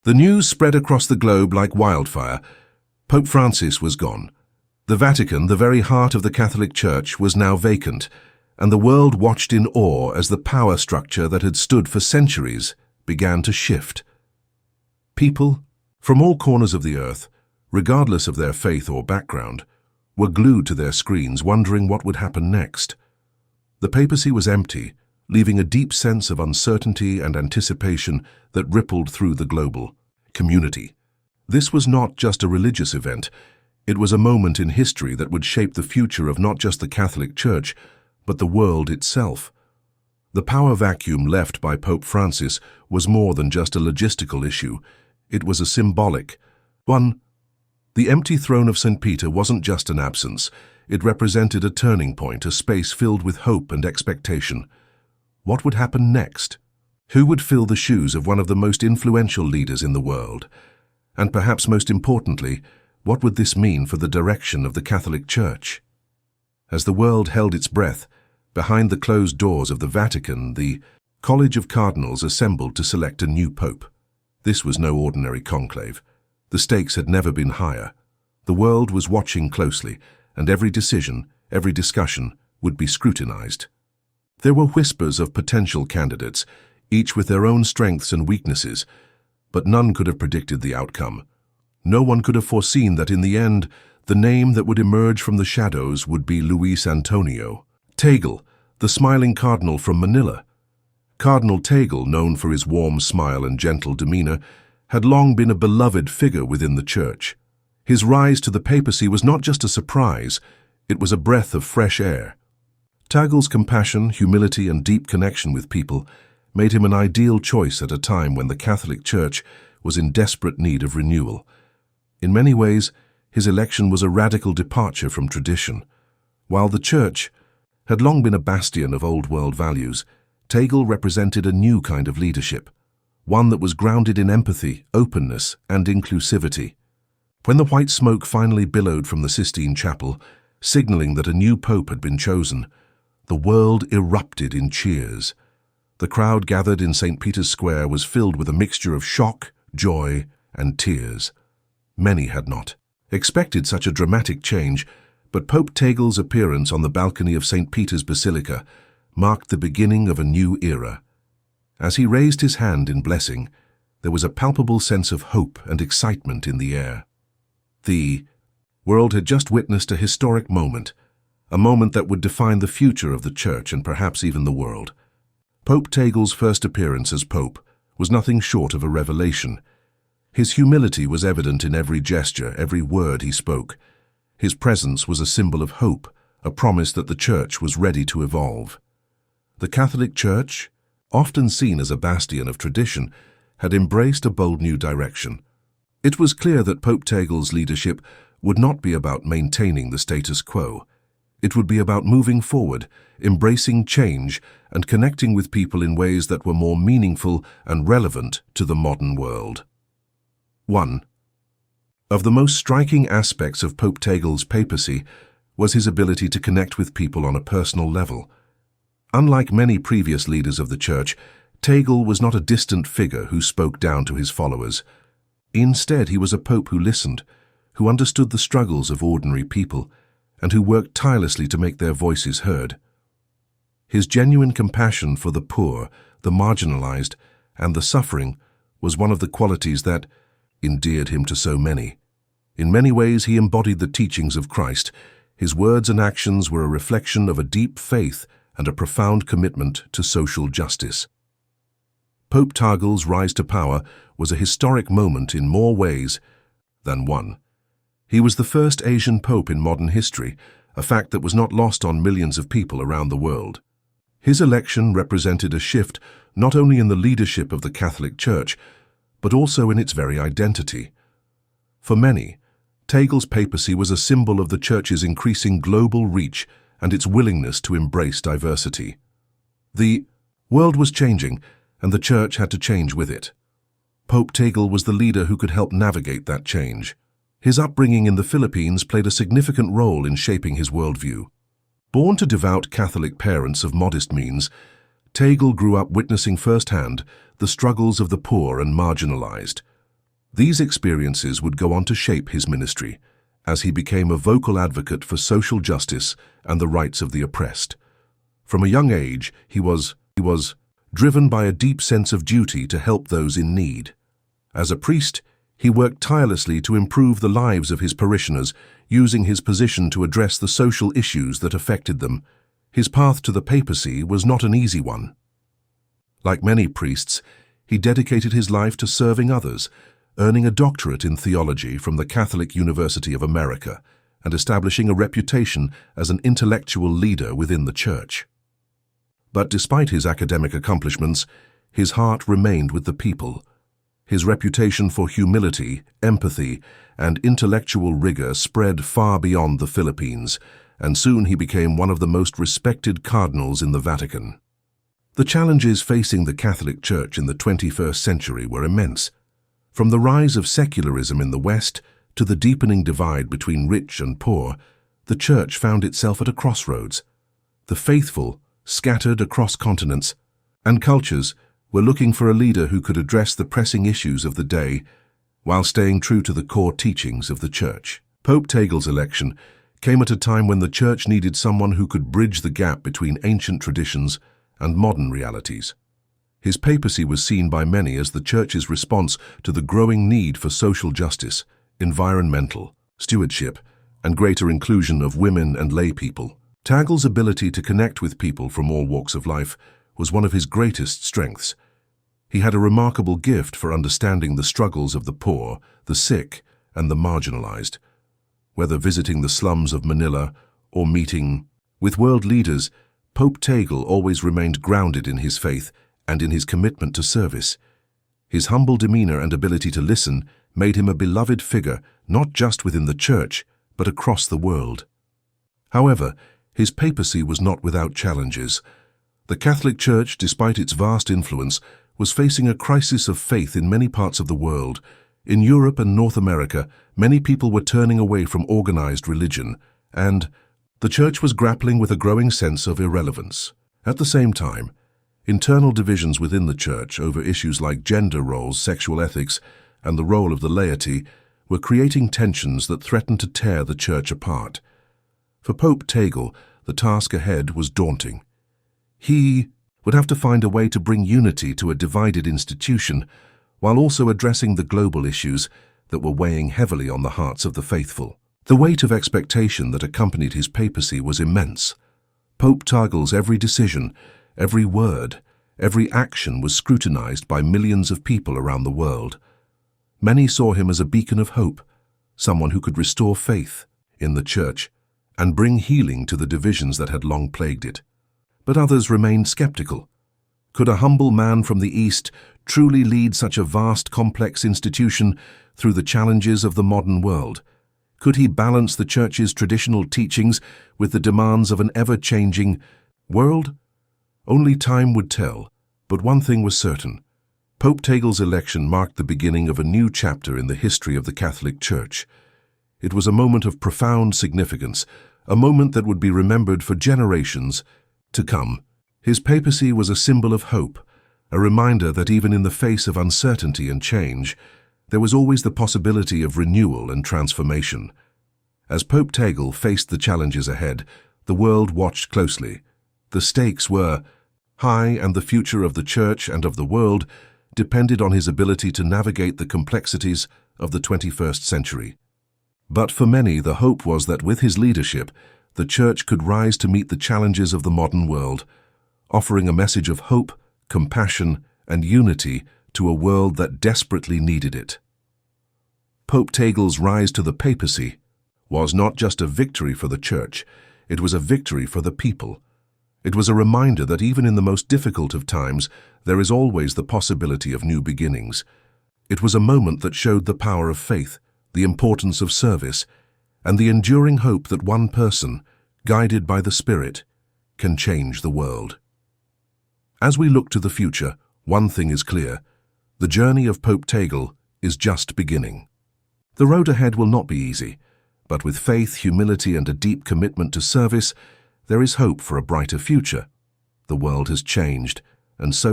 The news spread across the globe like wildfire. Pope Francis was gone. The Vatican, the very heart of the Catholic Church, was now vacant, and the world watched in awe as the power structure that had stood for centuries began to shift. People, from all corners of the earth, regardless of their faith or background, were glued to their screens wondering what would happen next. The papacy was empty, leaving a deep sense of uncertainty and anticipation that rippled through the global community. This was not just a religious event, it was a moment in history that would shape the future of not just the Catholic Church, but the world itself. The power vacuum left by Pope Francis was more than just a logistical issue, it was a symbolic one. The empty throne of St. Peter wasn't just an absence, it represented a turning point, a space filled with hope and expectation. What would happen next? Who would fill the shoes of one of the most influential leaders in the world? And perhaps most importantly, what would this mean for the direction of the Catholic Church? As the world held its breath, behind the closed doors of the Vatican, the College of Cardinals assembled to select a new pope. This was no ordinary conclave. The stakes had never been higher. The world was watching closely, and every decision, every discussion would be scrutinized. There were whispers of potential candidates, each with their own strengths and weaknesses, but none could have predicted the outcome. No one could have foreseen that in the end, the name that would emerge from the shadows would be Luis Antonio Tagle, the smiling cardinal from Manila. Cardinal Tagle, known for his warm smile and gentle demeanor, had long been a beloved figure within the Church. His rise to the papacy was not just a surprise, it was a breath of fresh air. Tagle's compassion, humility, and deep connection with people made him an ideal choice at a time when the Catholic Church was in desperate need of renewal. In many ways, his election was a radical departure from tradition. While the Church had long been a bastion of old-world values, Tagle represented a new kind of leadership, one that was grounded in empathy, openness, and inclusivity. When the white smoke finally billowed from the Sistine Chapel, signaling that a new pope had been chosen, the world erupted in cheers. The crowd gathered in St. Peter's Square was filled with a mixture of shock, joy, and tears. Many had not expected such a dramatic change, but Pope Tagle's appearance on the balcony of St. Peter's Basilica marked the beginning of a new era. As he raised his hand in blessing, there was a palpable sense of hope and excitement in the air. The world had just witnessed a historic moment, a moment that would define the future of the Church and perhaps even the world. Pope Tagle's first appearance as Pope was nothing short of a revelation. His humility was evident in every gesture, every word he spoke. His presence was a symbol of hope, a promise that the Church was ready to evolve. The Catholic Church, often seen as a bastion of tradition, had embraced a bold new direction. It was clear that Pope Tagle's leadership would not be about maintaining the status quo. It would be about moving forward, embracing change, and connecting with people in ways that were more meaningful and relevant to the modern world. 1. Of the most striking aspects of Pope Tagle's papacy was his ability to connect with people on a personal level. Unlike many previous leaders of the Church, Tagle was not a distant figure who spoke down to his followers. Instead, he was a pope who listened, who understood the struggles of ordinary people, and who worked tirelessly to make their voices heard. His genuine compassion for the poor, the marginalized, and the suffering was one of the qualities that endeared him to so many. In many ways, he embodied the teachings of Christ. His words and actions were a reflection of a deep faith and a profound commitment to social justice. Pope Tagle's rise to power was a historic moment in more ways than one. He was the first Asian pope in modern history, a fact that was not lost on millions of people around the world. His election represented a shift not only in the leadership of the Catholic Church, but also in its very identity. For many, Tagle's papacy was a symbol of the Church's increasing global reach and its willingness to embrace diversity. The world was changing, and the Church had to change with it. Pope Tagle was the leader who could help navigate that change. His upbringing in the Philippines played a significant role in shaping his worldview. Born to devout Catholic parents of modest means, Tagle grew up witnessing firsthand the struggles of the poor and marginalized. These experiences would go on to shape his ministry, as he became a vocal advocate for social justice and the rights of the oppressed. From a young age, he was driven by a deep sense of duty to help those in need. As a priest, he worked tirelessly to improve the lives of his parishioners, using his position to address the social issues that affected them. His path to the papacy was not an easy one. Like many priests, he dedicated his life to serving others, earning a doctorate in theology from the Catholic University of America and establishing a reputation as an intellectual leader within the Church. But despite his academic accomplishments, his heart remained with the people. His reputation for humility, empathy, and intellectual rigor spread far beyond the Philippines, and soon he became one of the most respected cardinals in the Vatican. The challenges facing the Catholic Church in the 21st century were immense. From the rise of secularism in the West to the deepening divide between rich and poor, the Church found itself at a crossroads. The faithful, scattered across continents and cultures, were looking for a leader who could address the pressing issues of the day while staying true to the core teachings of the Church. Pope Tagle's election came at a time when the Church needed someone who could bridge the gap between ancient traditions and modern realities. His papacy was seen by many as the Church's response to the growing need for social justice, environmental stewardship, and greater inclusion of women and lay people. Tagle's ability to connect with people from all walks of life was one of his greatest strengths. He had a remarkable gift for understanding the struggles of the poor, the sick, and the marginalized. Whether visiting the slums of Manila or meeting with world leaders, Pope Tagle always remained grounded in his faith and in his commitment to service. His humble demeanor and ability to listen made him a beloved figure not just within the Church, but across the world. However, his papacy was not without challenges. The Catholic Church, despite its vast influence, was facing a crisis of faith in many parts of the world. In Europe and North America, many people were turning away from organized religion, and the Church was grappling with a growing sense of irrelevance. At the same time, internal divisions within the Church over issues like gender roles, sexual ethics, and the role of the laity were creating tensions that threatened to tear the Church apart. For Pope Tagle, the task ahead was daunting. He would have to find a way to bring unity to a divided institution, while also addressing the global issues that were weighing heavily on the hearts of the faithful. The weight of expectation that accompanied his papacy was immense. Pope Tagle's every decision, every word, every action was scrutinized by millions of people around the world. Many saw him as a beacon of hope, someone who could restore faith in the Church and bring healing to the divisions that had long plagued it. But others remained skeptical. Could a humble man from the East truly lead such a vast, complex institution through the challenges of the modern world? Could he balance the Church's traditional teachings with the demands of an ever-changing world? Only time would tell, but one thing was certain. Pope Tagle's election marked the beginning of a new chapter in the history of the Catholic Church. It was a moment of profound significance, a moment that would be remembered for generations to come. His papacy was a symbol of hope, a reminder that even in the face of uncertainty and change, there was always the possibility of renewal and transformation. As Pope Tagle faced the challenges ahead, the world watched closely. The stakes were high, and the future of the Church and of the world depended on his ability to navigate the complexities of the 21st century. But for many, the hope was that with his leadership, the Church could rise to meet the challenges of the modern world, offering a message of hope, compassion, and unity to a world that desperately needed it. Pope Tagle's rise to the papacy was not just a victory for the Church, it was a victory for the people. It was a reminder that even in the most difficult of times, there is always the possibility of new beginnings. It was a moment that showed the power of faith, the importance of service, and the enduring hope that one person, guided by the Spirit, can change the world. As we look to the future, one thing is clear: the journey of Pope Tagle is just beginning. The road ahead will not be easy, but with faith, humility, and a deep commitment to service, there is hope for a brighter future. The world has changed, and so